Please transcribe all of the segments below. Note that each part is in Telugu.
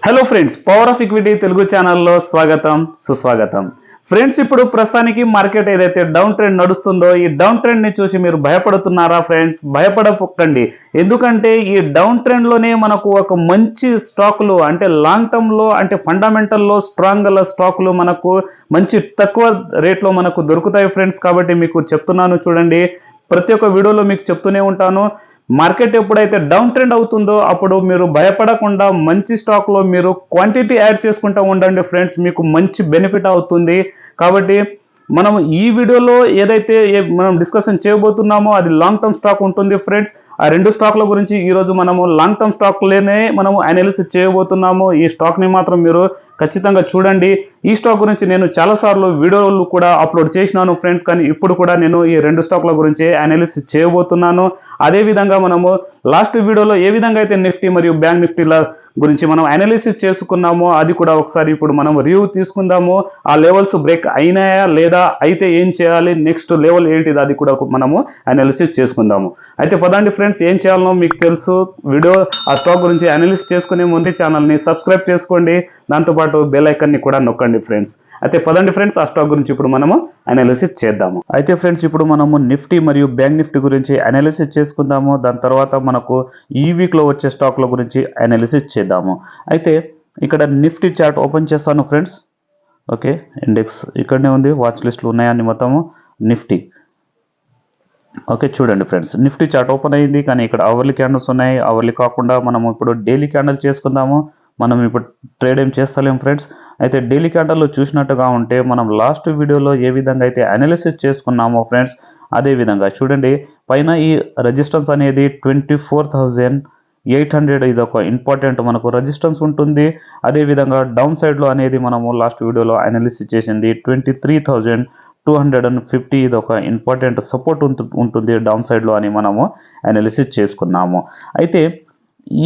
Hello friends, power of equity Telugu ఛానల్లో స్వాగతం సుస్వాగతం. ఫ్రెండ్స్, ఇప్పుడు ప్రస్తుతానికి మార్కెట్ ఏదైతే డౌన్ ట్రెండ్ నడుస్తుందో ఈ డౌన్ ట్రెండ్ ని చూసి మీరు భయపడుతున్నారా? ఫ్రెండ్స్, భయపడకండి. ఎందుకంటే ఈ డౌన్ ట్రెండ్ లోనే మనకు ఒక మంచి స్టాకులు అంటే లాంగ్ టర్మ్ లో అంటే ఫండమెంటల్ లో స్ట్రాంగ్ గల స్టాకులు మనకు మంచి తక్కువ రేట్లో మనకు దొరుకుతాయి ఫ్రెండ్స్. కాబట్టి మీకు చెప్తున్నాను చూడండి, ప్రతి ఒక్క వీడియోలో మీకు చెప్తూనే ఉంటాను. మార్కెట్ ఎప్పుడైతే డౌన్ ట్రెండ్ అవుతుందో అప్పుడు మీరు భయపడకుండా మంచి స్టాక్లో మీరు క్వాంటిటీ యాడ్ చేసుకుంటూ ఉండండి ఫ్రెండ్స్, మీకు మంచి బెనిఫిట్ అవుతుంది. కాబట్టి మనం ఈ వీడియోలో ఏదైతే మనం డిస్కషన్ చేయబోతున్నామో అది లాంగ్ టర్మ్ స్టాక్ ఉంటుంది ఫ్రెండ్స్. ఆ రెండు స్టాక్ల గురించి ఈరోజు మనము లాంగ్ టర్మ్ స్టాక్లోనే మనము అనాలిసిస్ చేయబోతున్నాము. ఈ స్టాక్ని మాత్రం మీరు ఖచ్చితంగా చూడండి. ఈ స్టాక్ గురించి నేను చాలాసార్లు వీడియోలు కూడా అప్లోడ్ చేసినాను ఫ్రెండ్స్, కానీ ఇప్పుడు కూడా నేను ఈ రెండు స్టాక్ల గురించి అనాలిసిస్ చేయబోతున్నాను. అదేవిధంగా మనము లాస్ట్ వీడియోలో ఏ విధంగా అయితే నిఫ్టీ మరియు బ్యాంక్ నిఫ్టీల గురించి మనం అనాలిసిస్ చేసుకున్నామో అది కూడా ఒకసారి ఇప్పుడు మనం రివ్యూ తీసుకుందాము. ఆ లెవెల్స్ బ్రేక్ అయినాయా లేదా, అయితే ఏం చేయాలి, నెక్స్ట్ లెవెల్ ఏంటిది అది కూడా మనము అనాలిసిస్ చేసుకుందాము. అయితే పదండి ఫ్రెండ్స్, ఏం చేయాలనో మీకు తెలుసు. వీడియో ఆ స్టాక్ గురించి అనాలిసిస్ చేసుకునే ముందు ఛానల్ని సబ్స్క్రైబ్ చేసుకోండి, దాంతోపాటు బెల్ ఐకాన్ని కూడా నొక్కండి ఫ్రెండ్స్. అయితే పదండి ఫ్రెండ్స్, ఆ స్టాక్ గురించి ఇప్పుడు మనము అనాలిసిస్ చేద్దాము. అయితే ఫ్రెండ్స్, ఇప్పుడు మనము నిఫ్టీ మరియు బ్యాంక్ నిఫ్టీ గురించి అనాలిసిస్ చేసుకుందాము. దాని తర్వాత మనకు ఈ వీక్లో వచ్చే స్టాక్ల గురించి అనాలిసిస్ చేద్దాము. అయితే ఇక్కడ నిఫ్టీ చార్ట్ ఓపెన్ చేస్తాను ఫ్రెండ్స్. ఓకే, ఇండెక్స్ ఇక్కడనే ఉంది, వాచ్ లిస్టులు ఉన్నాయని మొత్తము నిఫ్టీ. ఓకే, చూడండి ఫ్రెండ్స్, నిఫ్టీ చార్ట్ ఓపెన్ అయ్యింది, కానీ ఇక్కడ అవర్లీ క్యాండిల్స్ ఉన్నాయి. అవర్లీ కాకుండా మనం ఇప్పుడు డైలీ క్యాండిల్ చేసుకుందాము. మనం ఇప్పుడు ట్రేడ్ ఏం చేస్తలేం ఫ్రెండ్స్. అయితే డైలీ క్యాండిల్లో చూసినట్టుగా ఉంటే మనం లాస్ట్ వీడియోలో ఏ విధంగా అయితే అనాలిసిస్ చేసుకున్నామో ఫ్రెండ్స్, అదే విధంగా చూడండి, పైన ఈ రెజిస్టెన్స్ అనేది 24,800 ఇది ఒక ఇంపార్టెంట్ మనకు రెజిస్టెన్స్ ఉంటుంది. అదేవిధంగా డౌన్ సైడ్లో అనేది మనము లాస్ట్ వీడియోలో అనాలిసిస్ చేసింది 23,250 ఇది ఒక ఇంపార్టెంట్ సపోర్ట్ ఉంటుంది డౌన్ సైడ్లో అని మనము అనాలిసిస్ చేసుకున్నాము. అయితే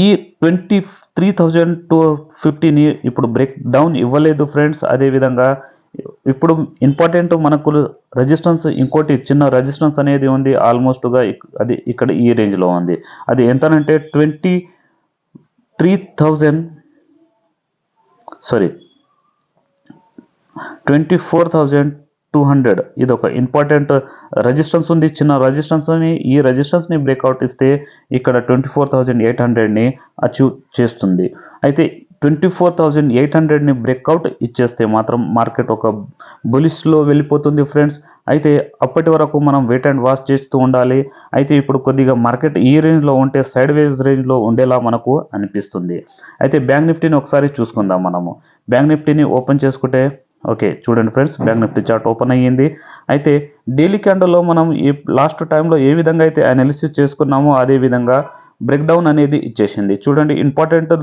ఈ 23,250ని ఇప్పుడు బ్రేక్ డౌన్ ఇవ్వలేదు ఫ్రెండ్స్. అదేవిధంగా ఇప్పుడు ఇంపార్టెంట్ మనకు రెజిస్టెన్స్ ఇంకోటి చిన్న రెజిస్టెన్స్ అనేది ఉంది, ఆల్మోస్ట్గా అది ఇక్కడ ఈ రేంజ్లో ఉంది. అది ఎంతనంటే 24,200 ఇది ఒక ఇంపార్టెంట్ రెజిస్టెన్స్ ఉంది, చిన్న రెజిస్టెన్స్ అని. ఈ రెజిస్టెన్స్ని బ్రేక్అవుట్ ఇస్తే ఇక్కడ 24,800ని అచీవ్ చేస్తుంది. అయితే 24,800ని బ్రేక్అవుట్ ఇచ్చేస్తే మాత్రం మార్కెట్ ఒక బులిష్లో వెళ్ళిపోతుంది ఫ్రెండ్స్. అయితే అప్పటి వరకు మనం వెయిట్ అండ్ వాచ్ చేస్తూ ఉండాలి. అయితే ఇప్పుడు కొద్దిగా మార్కెట్ ఈ రేంజ్లో ఉంటే సైడ్ వేస్ రేంజ్లో ఉండేలా మనకు అనిపిస్తుంది. అయితే బ్యాంక్ నిఫ్టీని ఒకసారి చూసుకుందాం. మనము బ్యాంక్ నిఫ్టీని ఓపెన్ చేసుకుంటే ఓకే, చూడండి friends, bank Nifty chart open అయ్యింది. అయితే డైలీ క్యాండిల్లో మనం ఈ లాస్ట్ టైంలో ఏ విధంగా అయితే అనాలిసిస్ చేసుకున్నామో అదే విధంగా బ్రేక్ డౌన్ అనేది ఇచ్చేసింది. చూడండి, ఇంపార్టెంట్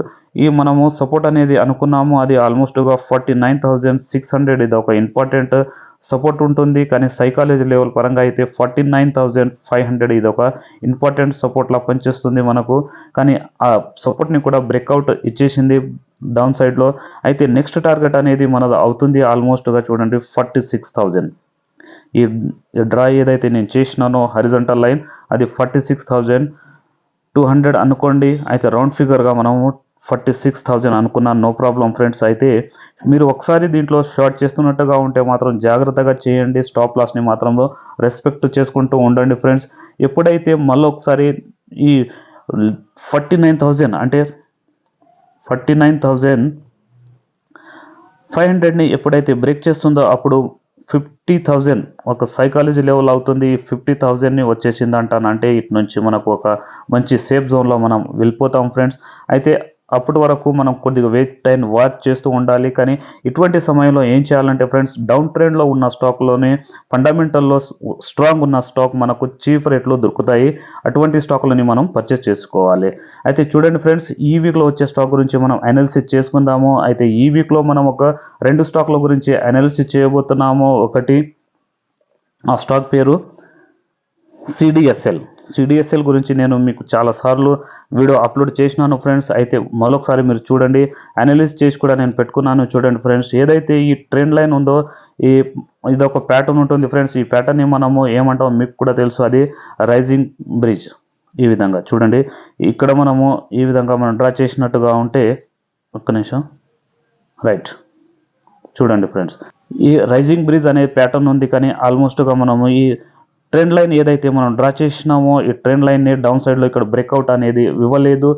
ఈ మనము సపోర్ట్ అనేది అనుకున్నాము, అది ఆల్మోస్ట్గా 49,600 ఇది ఒక ఇంపార్టెంట్ సపోర్ట్ ఉంటుంది. కానీ సైకాలజీ లెవెల్ పరంగా అయితే 49,500 ఇది ఒక ఇంపార్టెంట్ సపోర్ట్లా పనిచేస్తుంది మనకు. కానీ ఆ సపోర్ట్ని కూడా బ్రేక్అవుట్ ఇచ్చేసింది డౌన్ సైడ్లో. అయితే నెక్స్ట్ టార్గెట్ అనేది మనది అవుతుంది ఆల్మోస్ట్గా చూడండి 46,000. ఈ డ్రా ఏదైతే నేను చేసినానో హారిజంటల్ లైన్ అది 46,200 అనుకోండి. అయితే రౌండ్ ఫిగర్గా మనము 46,000 అనుకున్నాను, నో ప్రాబ్లం ఫ్రెండ్స్. అయితే మీరు ఒకసారి దీంట్లో షార్ట్ చేస్తున్నట్టుగా ఉంటే మాత్రం జాగ్రత్తగా చేయండి, స్టాప్ లాస్ని మాత్రం రెస్పెక్ట్ చేసుకుంటూ ఉండండి ఫ్రెండ్స్. ఎప్పుడైతే మళ్ళీ ఒకసారి ఈ 49,000 అంటే 49,500ని ఎప్పుడైతే బ్రేక్ చేస్తుందో అప్పుడు 50,000 ఒక సైకాలజీ లెవెల్ అవుతుంది. 50,000ని వచ్చేసింది అంటాను, అంటే ఇటు నుంచి మనకు ఒక మంచి సేఫ్ జోన్లో మనం వెళ్ళిపోతాం ఫ్రెండ్స్. అయితే అప్పటి వరకు మనం కొద్దిగా వెయిట్ అండ్ వాచ్ చేస్తూ ఉండాలి. కానీ ఇటువంటి సమయంలో ఏం చేయాలంటే ఫ్రెండ్స్, డౌన్ ట్రెండ్లో ఉన్న స్టాక్లోనే ఫండమెంటల్లో స్ట్రాంగ్ ఉన్న స్టాక్ మనకు చీప్ రేట్లో దొరుకుతాయి. అటువంటి స్టాక్లని మనం పర్చేస్ చేసుకోవాలి. అయితే చూడండి ఫ్రెండ్స్, ఈ వీక్లో వచ్చే స్టాక్ గురించి మనం అనాలిసిస్ చేసుకుందాము. అయితే ఈ వీక్లో మనం ఒక రెండు స్టాక్ల గురించి అనాలిసిస్ చేయబోతున్నాము. ఒకటి ఆ స్టాక్ పేరు సిడిఎస్ఎల్ గురించి నేను మీకు చాలాసార్లు వీడియో అప్లోడ్ చేసినాను ఫ్రెండ్స్. అయితే మరొకసారి మీరు చూడండి, అనాలిసిస్ చేసి కూడా నేను పెట్టుకున్నాను. చూడండి ఫ్రెండ్స్, ఏదైతే ఈ ట్రెండ్ లైన్ ఉందో ఇదొక ప్యాటర్న్ ఉంటుంది ఫ్రెండ్స్. ఈ ప్యాటర్న్ని మనము ఏమంటామో మీకు కూడా తెలుసు, అది రైజింగ్ బ్రిడ్జ్. ఈ విధంగా చూడండి, ఇక్కడ మనము ఈ విధంగా మనం డ్రా చేసినట్టుగా ఉంటే ఒక్క నిమిషం. రైట్, చూడండి ఫ్రెండ్స్, ఈ రైజింగ్ బ్రిడ్జ్ అనే ప్యాటర్న్ ఉంది, కానీ ఆల్మోస్ట్గా మనము ఈ ట్రెండ్ లైన్ ఏదైతే మనం డ్రా చేసినామో ఈ ట్రెండ్ లైన్ని డౌన్ సైడ్లో ఇక్కడ బ్రేక్అవుట్ అనేది ఇవ్వలేదు,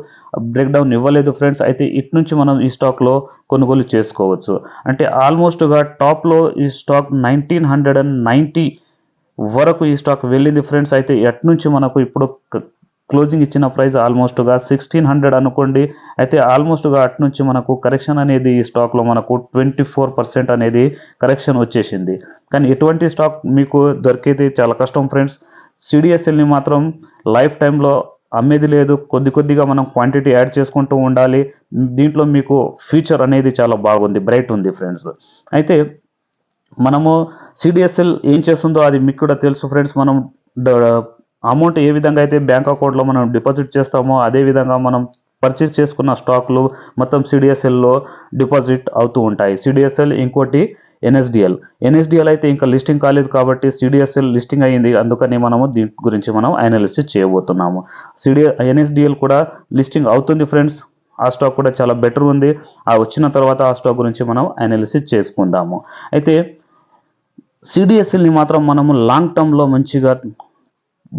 బ్రేక్ డౌన్ ఇవ్వలేదు ఫ్రెండ్స్. అయితే ఇటు నుంచి మనం ఈ స్టాక్లో కొనుగోలు చేసుకోవచ్చు. అంటే ఆల్మోస్ట్గా టాప్లో ఈ స్టాక్ 1990 వరకు ఈ స్టాక్ వెళ్ళింది ఫ్రెండ్స్. అయితే ఎట్ నుంచి మనకు ఇప్పుడు క్లోజింగ్ ఇచ్చిన ప్రైస్ ఆల్మోస్ట్గా 1600 అనుకోండి. అయితే ఆల్మోస్ట్గా అటు నుంచి మనకు కరెక్షన్ అనేది ఈ స్టాక్లో మనకు 24% అనేది కరెక్షన్ వచ్చేసింది. కానీ ఎటువంటి స్టాక్ మీకు దొరికేది చాలా కష్టం ఫ్రెండ్స్. సిడిఎస్ఎల్ని మాత్రం లైఫ్ టైంలో అమ్మేది లేదు, కొద్దిగా మనం క్వాంటిటీ యాడ్ చేసుకుంటూ ఉండాలి. దీంట్లో మీకు ఫ్యూచర్ అనేది చాలా బాగుంది, బ్రైట్ ఉంది ఫ్రెండ్స్. అయితే మనము సిడిఎస్ఎల్ ఏం చేస్తుందో అది మీకు కూడా తెలుసు ఫ్రెండ్స్. మనం అమౌంట్ ఏ విధంగా అయితే బ్యాంక్ అకౌంట్లో మనం డిపాజిట్ చేస్తామో అదే విధంగా మనం పర్చేస్ చేసుకున్న స్టాక్లు మొత్తం సిడిఎస్ఎల్లో డిపాజిట్ అవుతూ ఉంటాయి. సిడిఎస్ఎల్, ఇంకోటి ఎన్ఎస్డిఎల్ అయితే ఇంకా లిస్టింగ్ కాలేదు కాబట్టి సిడిఎస్ఎల్ లిస్టింగ్ అయ్యింది, అందుకని మనము దీని గురించి మనం అనాలిసిస్ చేయబోతున్నాము. ఎన్ఎస్డిఎల్ కూడా లిస్టింగ్ అవుతుంది ఫ్రెండ్స్. ఆ స్టాక్ కూడా చాలా బెటర్ ఉంది. ఆ వచ్చిన తర్వాత ఆ స్టాక్ గురించి మనం అనాలిసిస్ చేసుకుందాము. అయితే సిడిఎస్ఎల్ని మాత్రం మనము లాంగ్ టర్మ్లో మంచిగా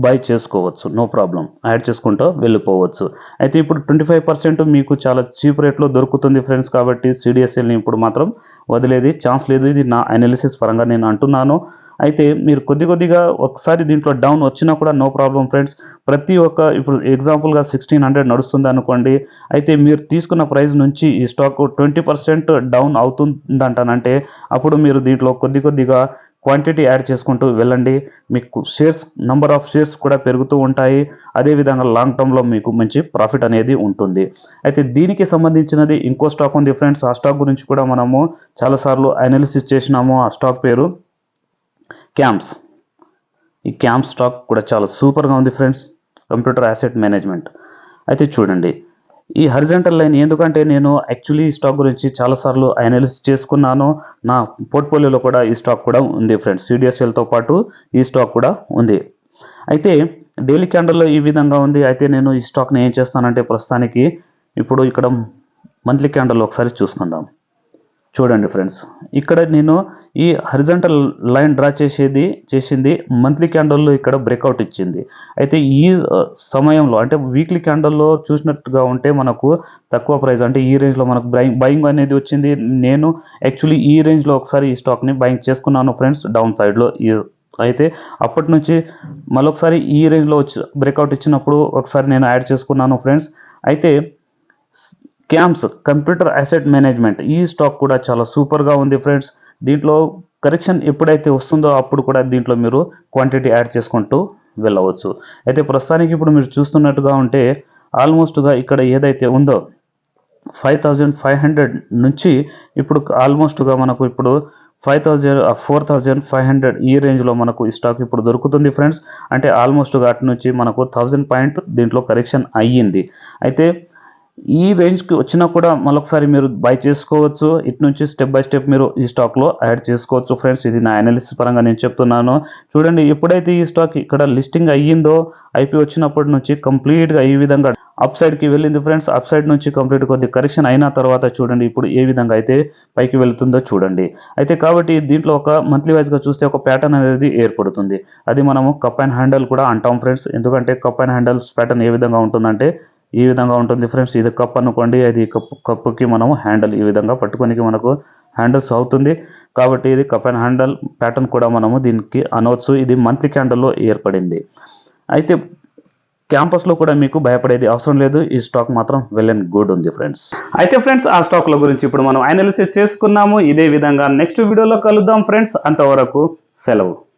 బై చేసుకోవచ్చు, నో ప్రాబ్లం, యాడ్ చేసుకుంటూ వెళ్ళిపోవచ్చు. అయితే ఇప్పుడు 25% మీకు చాలా చీప్ రేట్లో దొరుకుతుంది ఫ్రెండ్స్. కాబట్టి సిడిఎస్ఎల్ని ఇప్పుడు మాత్రం వదిలేది ఛాన్స్ లేదు. ఇది నా అనాలిసిస్ పరంగా నేను అంటున్నాను. అయితే మీరు కొద్దిగా ఒకసారి దీంట్లో డౌన్ వచ్చినా కూడా నో ప్రాబ్లం ఫ్రెండ్స్. ప్రతి ఒక్క ఇప్పుడు ఎగ్జాంపుల్గా 1600 నడుస్తుంది అనుకోండి. అయితే మీరు తీసుకున్న ప్రైస్ నుంచి ఈ స్టాక్ 20% డౌన్ అవుతుందంటానంటే అప్పుడు మీరు దీంట్లో కొద్దిగా క్వాంటిటీ యాడ్ చేసుకుంటూ వెళ్ళండి. మీకు నంబర్ ఆఫ్ షేర్స్ కూడా పెరుగుతూ ఉంటాయి. అదేవిధంగా లాంగ్ టర్మ్లో మీకు మంచి ప్రాఫిట్ అనేది ఉంటుంది. అయితే దీనికి సంబంధించినది ఇంకో స్టాక్ ఉంది ఫ్రెండ్స్. ఆ స్టాక్ గురించి కూడా మనము చాలాసార్లు అనాలిసిస్ చేసినాము. ఆ స్టాక్ పేరు క్యాంప్స్. ఈ క్యాంప్స్ స్టాక్ కూడా చాలా సూపర్గా ఉంది ఫ్రెండ్స్, కంప్యూటర్ యాసెట్ మేనేజ్మెంట్. అయితే చూడండి ఈ హరిజంటల్ లైన్, ఎందుకంటే నేను యాక్చువల్లీ ఈ స్టాక్ గురించి చాలాసార్లు అనాలిసిస్ చేసుకున్నాను. నా పోర్ట్ఫోలియోలో కూడా ఈ స్టాక్ కూడా ఉంది ఫ్రెండ్స్. సిడిఎస్ఎల్తో పాటు ఈ స్టాక్ కూడా ఉంది. అయితే డైలీ క్యాండల్లో ఈ విధంగా ఉంది. అయితే నేను ఈ స్టాక్ని ఏం చేస్తానంటే ప్రస్తుతానికి ఇప్పుడు ఇక్కడ మంత్లీ క్యాండల్లో ఒకసారి చూసుకుందాం. చూడండి ఫ్రెండ్స్, ఇక్కడ నేను ఈ హరిజంటల్ లైన్ డ్రా చేసింది మంత్లీ క్యాండల్లో ఇక్కడ బ్రేక్అవుట్ ఇచ్చింది. అయితే ఈ సమయంలో అంటే వీక్లీ క్యాండల్లో చూసినట్టుగా ఉంటే మనకు తక్కువ ప్రైస్, అంటే ఈ రేంజ్లో మనకు బయింగ్ అనేది వచ్చింది. నేను యాక్చువల్లీ ఈ రేంజ్లో ఒకసారి ఈ స్టాక్ని బయింగ్ చేసుకున్నాను ఫ్రెండ్స్, డౌన్ సైడ్లో. అయితే అప్పటి నుంచి మరొకసారి ఈ రేంజ్లో బ్రేక్అవుట్ ఇచ్చినప్పుడు ఒకసారి నేను యాడ్ చేసుకున్నాను ఫ్రెండ్స్. అయితే క్యాంప్స్ కంప్యూటర్ అసెట్ మేనేజ్మెంట్ ఈ స్టాక్ కూడా చాలా సూపర్గా ఉంది ఫ్రెండ్స్. దీంట్లో కరెక్షన్ ఎప్పుడైతే వస్తుందో అప్పుడు కూడా దీంట్లో మీరు క్వాంటిటీ యాడ్ చేసుకుంటూ వెళ్ళవచ్చు. అయితే ప్రస్తుతానికి ఇప్పుడు మీరు చూస్తున్నట్టుగా ఉంటే ఆల్మోస్ట్గా ఇక్కడ ఏదైతే ఉందో 5500 నుంచి ఇప్పుడు ఆల్మోస్ట్గా మనకు ఇప్పుడు 4500 ఈ రేంజ్లో మనకు ఈ స్టాక్ ఇప్పుడు దొరుకుతుంది ఫ్రెండ్స్. అంటే ఆల్మోస్ట్గా అటు నుంచి మనకు 1000 పాయింట్ దీంట్లో కరెక్షన్ అయ్యింది. అయితే ఈ రేంజ్కి వచ్చినా కూడా మరొకసారి మీరు బై చేసుకోవచ్చు. ఇటు నుంచి స్టెప్ బై స్టెప్ మీరు ఈ స్టాక్లో యాడ్ చేసుకోవచ్చు ఫ్రెండ్స్. ఇది నా అనాలిసిస్ పరంగా నేను చెప్తున్నాను. చూడండి, ఎప్పుడైతే ఈ స్టాక్ ఇక్కడ లిస్టింగ్ అయ్యిందో ఐపీ వచ్చినప్పటి నుంచి కంప్లీట్గా ఈ విధంగా అప్ సైడ్కి వెళ్ళింది ఫ్రెండ్స్. అప్ సైడ్ నుంచి కంప్లీట్ కొద్ది కరెక్షన్ అయిన తర్వాత చూడండి ఇప్పుడు ఏ విధంగా అయితే పైకి వెళుతుందో చూడండి. అయితే కాబట్టి దీంట్లో ఒక మంత్లీ వైజ్గా చూస్తే ఒక ప్యాటర్న్ అనేది ఏర్పడుతుంది. అది మనము కప్ అండ్ హ్యాండిల్ కూడా అంటాం ఫ్రెండ్స్. ఎందుకంటే కప్ అండ్ హ్యాండిల్స్ ప్యాటర్న్ ఏ విధంగా ఉంటుందంటే ఈ విధంగా ఉంటుంది ఫ్రెండ్స్. ఇది కప్ అనుకోండి, అది కప్పుకి మనము హ్యాండిల్ ఈ విధంగా పట్టుకోనికి మనకు హ్యాండిల్స్ అవుతుంది. కాబట్టి ఇది కప్ అండ్ హ్యాండిల్ ప్యాటర్న్ కూడా మనము దీనికి అనవచ్చు. ఇది మంత్లీ క్యాండల్లో ఏర్పడింది. అయితే క్యాంపస్లో కూడా మీకు భయపడేది అవసరం లేదు. ఈ స్టాక్ మాత్రం వెల్ అండ్ గుడ్ ఉంది ఫ్రెండ్స్. అయితే ఫ్రెండ్స్ ఆ స్టాక్ల గురించి ఇప్పుడు మనం అనాలిసిస్ చేసుకున్నాము. ఇదే విధంగా నెక్స్ట్ వీడియోలో కలుద్దాం ఫ్రెండ్స్. అంతవరకు సెలవు.